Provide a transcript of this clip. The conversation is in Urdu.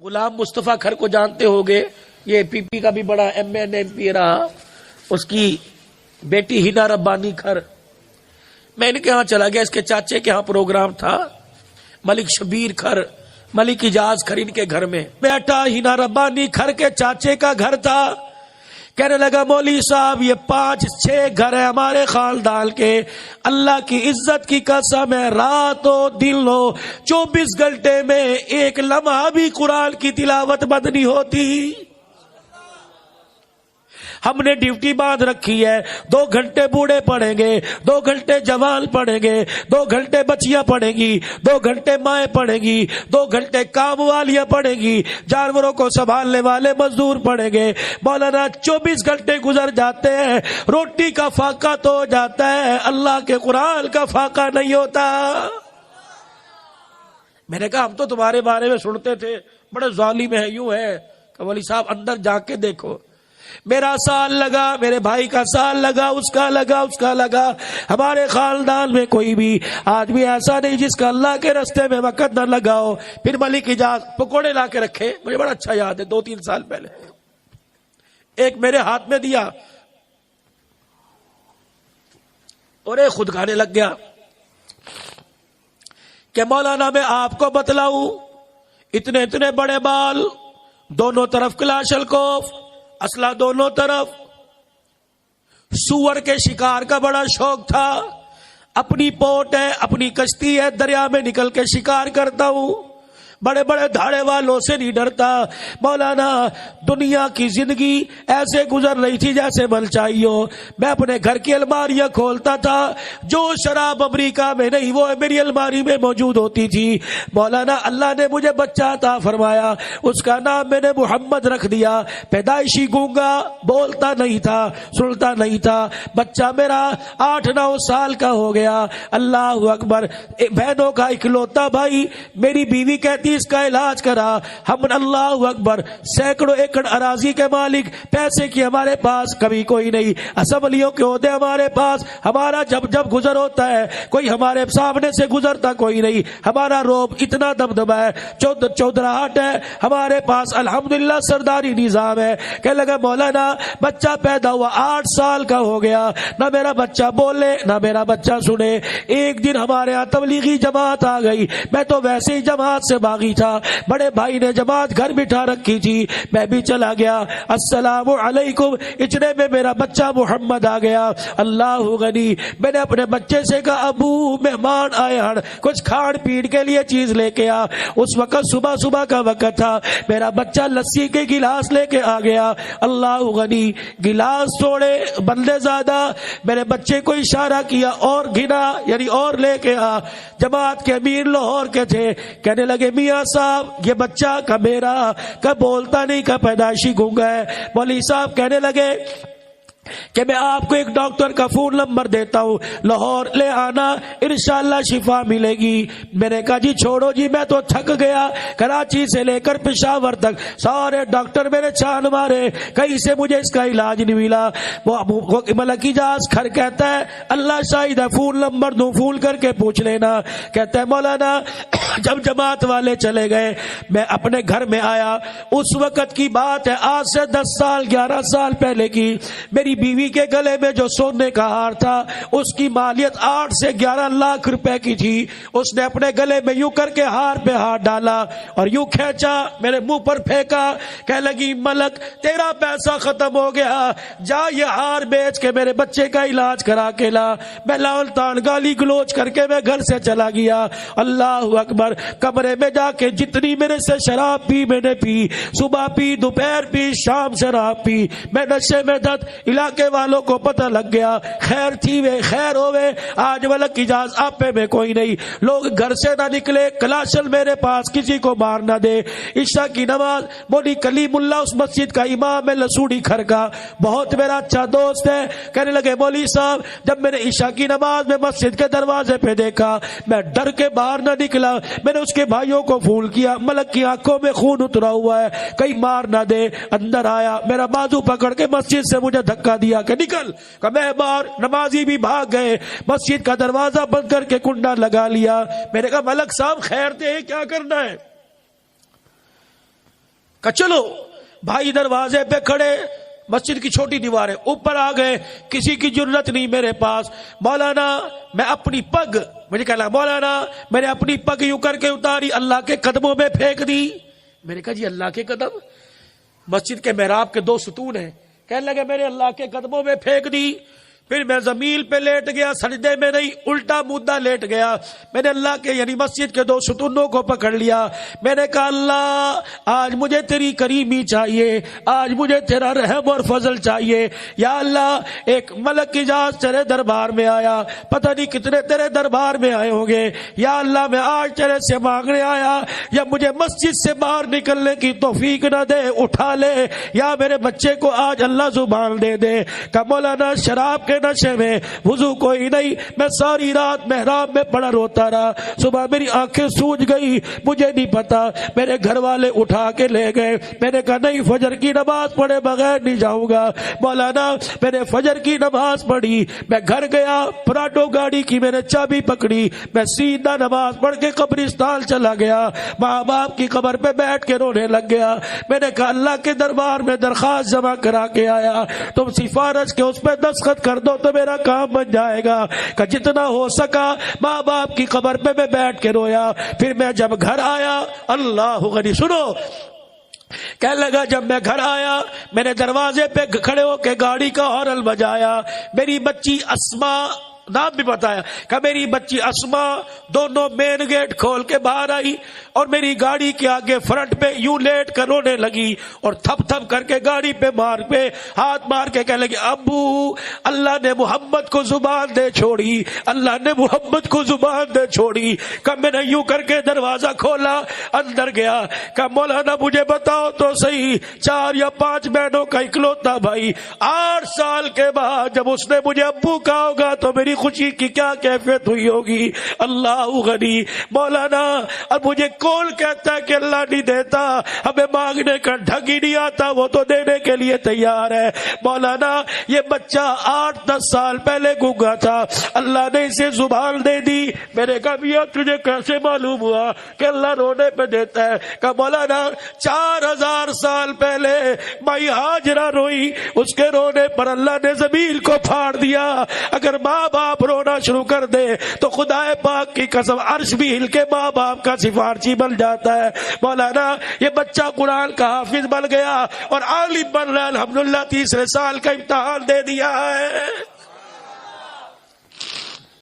غلام مصطفیٰ کھر کو جانتے ہوگے، یہ پی پی کا بھی بڑا ایم این ایم پی رہا، اس کی بیٹی ہینا ربانی کھر، میں ان کے ہاں چلا گیا، اس کے چاچے کے ہاں پروگرام تھا، ملک شبیر کھر، ملک اجاز کھر ان کے گھر میں بیٹا ہینا ربانی کھر کے چاچے کا گھر تھا۔ کہنے لگا مولوی صاحب یہ 5-6 گھر ہیں ہمارے خاندان کے، اللہ کی عزت کی قسم ہے رات ہو دن ہو 24 گھنٹے میں ایک لمحہ بھی قرآن کی تلاوت بند نہیں ہوتی۔ ہم نے ڈیوٹی باندھ رکھی ہے، 2 گھنٹے بوڑھے پڑھیں گے، 2 گھنٹے جوان پڑھیں گے، 2 گھنٹے بچیاں پڑھیں گی، 2 گھنٹے مائیں پڑھیں گی، 2 گھنٹے کام والیاں پڑھیں گی، جانوروں کو سنبھالنے والے مزدور پڑھیں گے۔ مولانا 24 گھنٹے گزر جاتے ہیں، روٹی کا فاقہ تو ہو جاتا ہے، اللہ کے قرآن کا فاقہ نہیں ہوتا۔ میں نے کہا ہم تو تمہارے بارے میں سنتے تھے بڑے ظالم ہیں، یوں ہے کہ ولی صاحب اندر جا کے دیکھو، میرا سال لگا، میرے بھائی کا سال لگا، اس کا لگا، ہمارے خاندان میں کوئی بھی آدمی ایسا نہیں جس کا اللہ کے راستے میں وقت نہ لگا ہو۔ پھر ملک اجاز پکوڑے لا کے رکھے، مجھے بڑا اچھا یاد ہے، 2-3 سال پہلے ایک میرے ہاتھ میں دیا اور ایک خود کھانے لگ گیا کہ مولانا میں آپ کو بتلاؤں، اتنے بڑے بال، دونوں طرف کلاشنکوف، اسلحہ دونوں طرف، سور کے شکار کا بڑا شوق تھا، اپنی پوٹ ہے، اپنی کشتی ہے، دریا میں نکل کے شکار کرتا ہوں، بڑے بڑے دھاڑے والوں سے نہیں ڈرتا۔ مولانا دنیا کی زندگی ایسے گزر رہی تھی جیسے ملچائی ہو، میں اپنے گھر کی الماریاں کھولتا تھا، جو شراب امریکہ میں نہیں وہ میری الماری میں موجود ہوتی تھی۔ مولانا اللہ نے مجھے بچہ عطا فرمایا، اس کا نام میں نے محمد رکھ دیا، پیدائشی گونگا، بولتا نہیں تھا، سنتا نہیں تھا، بچہ میرا 8-9 سال کا ہو گیا۔ اللہ اکبر، بہنوں کا اکلوتا بھائی، میری بیوی کہتی اس کا علاج کرا، ہم اللہ اکبر سینکڑوں ایکڑ اراضی کے مالک، پیسے کی ہمارے پاس کبھی کوئی نہیں، اسمبلیوں کے عہدے ہمارے پاس، ہمارا جب گزر ہوتا ہے کوئی ہمارے سامنے سے گزرتا کوئی نہیں، ہمارا روب اتنا دبدبا ہے، چودراہٹ ہے ہمارے پاس، الحمدللہ سرداری نظام ہے۔ کہنے لگا مولانا بچہ پیدا ہوا 8 سال کا ہو گیا، نہ میرا بچہ بولے نہ میرا بچہ سنے۔ ایک دن ہمارے یہاں تبلیغی جماعت آ گئی، میں تو ویسے ہی جماعت سے باغی تھا، بڑے بھائی نے جماعت گھر بٹھا رکھی تھی، میں بھی چلا گیا، السلام علیکم، اتنے میں میرا بچہ محمد آ گیا۔ اللہ غنی، میں نے اپنے بچے سے کہا ابو مہمان آئے ہیں، کچھ کھان پین کے لیے چیز لے کے آ۔ اس وقت صبح کا وقت تھا، میرا بچہ لسی کے گلاس لے کے آ گیا۔ اللہ غنی، گلاس توڑے بندے زیادہ، میرے بچے کو اشارہ کیا اور گھنا، یعنی اور لے کے آ۔ جماعت کے امیر لاہور کے تھے، کہنے لگے میاں صاحب یہ بچہ کا میرا کا بولتا نہیں، کا پیدائشی گونگا ہے۔ مولوی صاحب کہنے لگے کہ میں آپ کو ایک ڈاکٹر کا فون نمبر دیتا ہوں، لاہور لے آنا، انشاءاللہ شفا ملے گی۔ میں نے کہا جی چھوڑو جی، میں تو تھک گیا، کراچی سے لے کر پشاور تک سارے ڈاکٹر میرے چھان مارے، کہیں سے مجھے اس کا علاج نہیں ملا۔ وہ ملک اجاز کھر کہتا ہے اللہ شاہد ہے، فون نمبر دوں، فون کر کے پوچھ لینا۔ کہتا ہے مولانا جب جماعت والے چلے گئے، میں اپنے گھر میں آیا، اس وقت کی بات ہے، آج سے 10 سال 11 سال پہلے کی، میری بیوی کے گلے میں جو سونے کا ہار تھا اس کی مالیت 8 سے 11 لاکھ روپے کی تھی۔ اس نے اپنے گلے میں یوں کر کے ہار پہ ہاتھ ڈالا اور یوں کھینچا، میرے منہ پر پھینکا، کہنے لگی ملک تیرا پیسہ ختم ہو گیا، جا یہ ہار بیچ کے میرے بچے کا علاج کرا کے لا۔ میں لان تان گالی گلوچ کر کے میں گھر سے چلا گیا۔ اللہ اکبر، کمرے میں جا کے جتنی میرے سے شراب پی میں نے پی، صبح پی، دوپہر پی، شام شراب پی، میں نشے میں دھت، علاقے والوں کو پتہ لگ گیا، خیر تھی وے خیر ہوئے، آج ملک اجاز آپے میں کوئی نہیں، لوگ گھر سے نہ نکلے، کلاشن میرے پاس، کسی کو مار نہ دے۔ عشاء کی نماز مولوی کلیم اللہ اس مسجد کا امام ہے لسوڑی کھر کا، بہت میرا اچھا دوست ہے، کہنے لگے مولوی صاحب جب میں نے عشاء کی نماز میں مسجد کے دروازے پہ دیکھا، میں ڈر کے باہر نہ نکلا، میں نے اس کے بھائیوں کو فون کیا، ملک کی آنکھوں میں خون اترا ہوا ہے، کہیں مار نہ دے۔ اندر آیا، میرا بازو پکڑ کے مسجد سے مجھے دھکا دیا کہ نکل، کہ میں باہر، نمازی بھی بھاگ گئے، مسجد کا دروازہ بند کر کے کنڈا لگا لیا۔ میں نے کہا ملک صاحب خیر تھے، کیا کرنا ہے؟ کہ چلو بھائی دروازے پہ کھڑے، مسجد کی چھوٹی دیوار ہے، اوپر آ گئے، کسی کی جرت نہیں میرے پاس. مولانا میں اپنی پگ، مجھے کہا مولانا میں نے اپنی پگ یوں کر کے اتاری، اللہ کے قدموں میں پھینک دی. میں نے کہا جی اللہ کے قدم؟ مسجد کے محراب کے 2 ستون ہیں. کہنے لگے میں نے اللہ کے قدموں میں پھینک دی. پھر میں زمین پہ لیٹ گیا، سجدے میں نہیں، الٹا مدہ لیٹ گیا. میں نے اللہ کے یعنی مسجد کے 2 ستونوں کو پکڑ لیا. میں نے کہا اللہ آج مجھے تیری کریمی چاہیے، آج مجھے تیرا رحم اور فضل چاہیے. یا اللہ ایک ملک اجاز تیرے دربار میں آیا، پتہ نہیں کتنے تیرے دربار میں آئے ہوں گے. یا اللہ میں آج تیرے سے مانگنے آیا، یا مجھے مسجد سے باہر نکلنے کی توفیق نہ دے، اٹھا لے. یا میرے بچے کو آج اللہ زبان دے دے. کہ مولانا شراب کے نشے میں وضو کوئی نہیں، میں ساری رات محراب میں پڑا روتا رہا. صبح میری آنکھیں سوج گئی، مجھے نہیں پتا. میرے گھر والے اٹھا کے لے گئے. میں نے کہا نہیں فجر کی نماز پڑھے بغیر نہیں جاؤں گا. مولانا میں نے فجر کی نماز پڑھی، میں گھر گیا، پراٹو گاڑی کی میں نے چابی پکڑی، میں سیدھا نماز پڑھ کے قبرستان چلا گیا. ماں باپ کی قبر پہ بیٹھ کے رونے لگ گیا. میں نے کہا اللہ کے دربار میں درخواست جمع کرا کے آیا، تم سفارش کے اس پہ دستخط کر دو تو میرا کام بن جائے گا. کہ جتنا ہو سکا ماں باپ کی قبر پہ میں بیٹھ کے رویا. پھر میں جب گھر آیا، اللہ غنی، سنو کہنے لگا جب میں گھر آیا میں نے دروازے پہ کھڑے ہو کے گاڑی کا ہارن بجایا. میری بچی اسما، نام بھی بتایا کہ میری بچی اسما دونوں مین گیٹ کھول کے باہر آئی اور میری گاڑی کے آگے فرنٹ پہ یوں لیٹ کر رونے لگی اور تھپ تھپ کر کے گاڑی پہ ہاتھ مار کے کہنے لگی ابو اللہ نے محمد کو زبان دے چھوڑی، اللہ نے محمد کو زبان دے چھوڑی. کہ میں نے یوں کر کے دروازہ کھولا، اندر گیا. کہ مولانا مجھے بتاؤ تو صحیح، 4 یا 5 بہنوں کا اکلوتا بھائی، 8 سال کے بعد جب اس نے مجھے ابو کہا ہوگا تو میری خوشی کی کیا کیفیت ہوئی ہوگی. اللہ غنی. مولانا اب مجھے کون کہتا ہے کہ اللہ نہیں دیتا، ہمیں مانگنے کا ڈھنگ ہی نہیں آتا، وہ تو دینے کے لیے تیار ہے. مولانا یہ بچہ 8-10 سال پہلے گونگا تھا، اللہ نے اسے زبان دے دی. میں نے کہا میاں تجھے کیسے معلوم ہوا کہ اللہ رونے پہ دیتا ہے؟ کہ مولانا 4000 سال پہلے مائی ہاجرہ روئی، اس کے رونے پر اللہ نے زمین کو پھاڑ دیا. اگر ماں باپ رونا شروع کر دے تو خدا پاک کی قسم عرش بھی ہل کے ماں باپ کا سفارشی بن جاتا ہے. مولانا یہ بچہ قرآن کا حافظ بن گیا اور عالم بن رہا، الحمدللہ 3 سال کا امتحان دے دیا ہے.